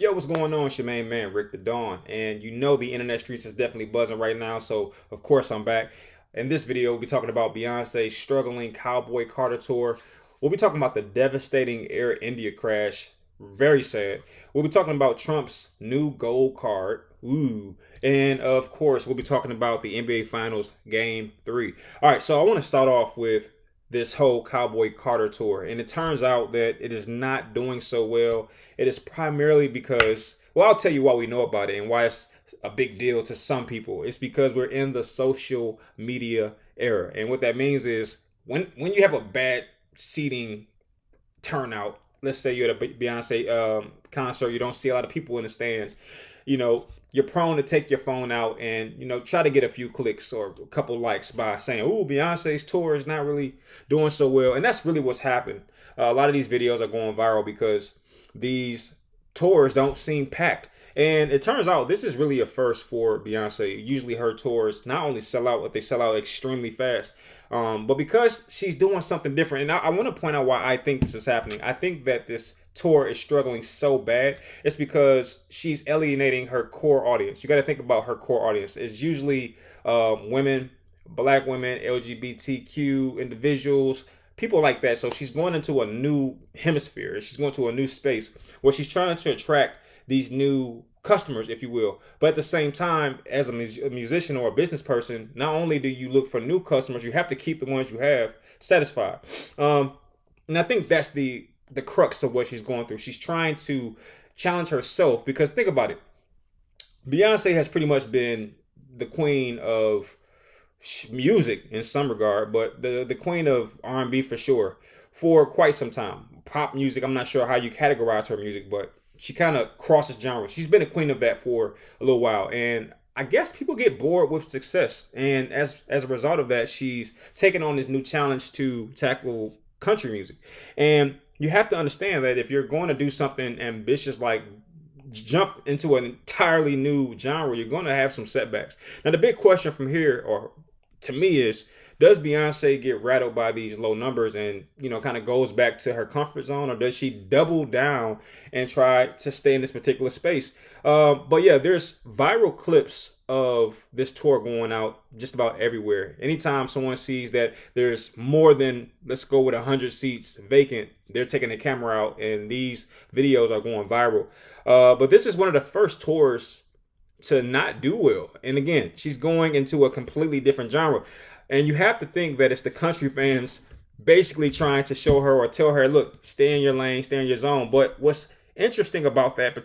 Yo, what's going on? It's your main man, Rick the Dawn. And you know the internet streets is definitely buzzing right now. So, of course, I'm back. In this video, we'll be talking about Beyonce's struggling Cowboy Carter tour. We'll be talking about the devastating Air India crash. Very sad. We'll be talking about Trump's new gold card. Ooh. And, of course, we'll be talking about the NBA Finals Game 3. All right, so I want to start off with this whole Cowboy Carter tour. And it turns out that it is not doing so well. It is primarily because, well, I'll tell you why we know about it and why it's a big deal to some people. It's because we're in the social media era. And what that means is when you have a bad seating turnout, let's say you're at a Beyonce concert, you don't see a lot of people in the stands, you're prone to take your phone out and, try to get a few clicks or a couple likes by saying, "Ooh, Beyonce's tour is not really doing so well." And that's really what's happened. A lot of these videos are going viral because these tours don't seem packed. And it turns out this is really a first for Beyonce. Usually her tours not only sell out, but they sell out extremely fast. But because she's doing something different, and I want to point out why I think this is happening. I think that this tour is struggling so bad. It's because she's alienating her core audience. You got to think about her core audience. It's usually women, black women, LGBTQ individuals, people like that. So she's going into a new hemisphere. She's going to a new space where she's trying to attract these new customers, if you will. But at the same time, as a musician or a business person, not only do you look for new customers, you have to keep the ones you have satisfied. And I think that's the crux of what she's going through. She's trying to challenge herself because think about it. Beyonce has pretty much been the queen of music in some regard, but the queen of R&B for sure for quite some time. Pop music, I'm not sure how you categorize her music, but she kind of crosses genres. She's been a queen of that for a little while. And I guess people get bored with success. And as a result of that, she's taken on this new challenge to tackle country music. And you have to understand that if you're going to do something ambitious like jump into an entirely new genre, you're going to have some setbacks. Now, the big question from here, or to me, is does Beyonce get rattled by these low numbers and, kind of goes back to her comfort zone, or does she double down and try to stay in this particular space? But yeah, there's viral clips of this tour going out just about everywhere. Anytime someone sees that there's more than, let's go with 100 seats vacant, they're taking the camera out and these videos are going viral. But this is one of the first tours to not do well. And again, she's going into a completely different genre. And you have to think that it's the country fans basically trying to show her or tell her, look, stay in your lane, stay in your zone. But what's interesting about that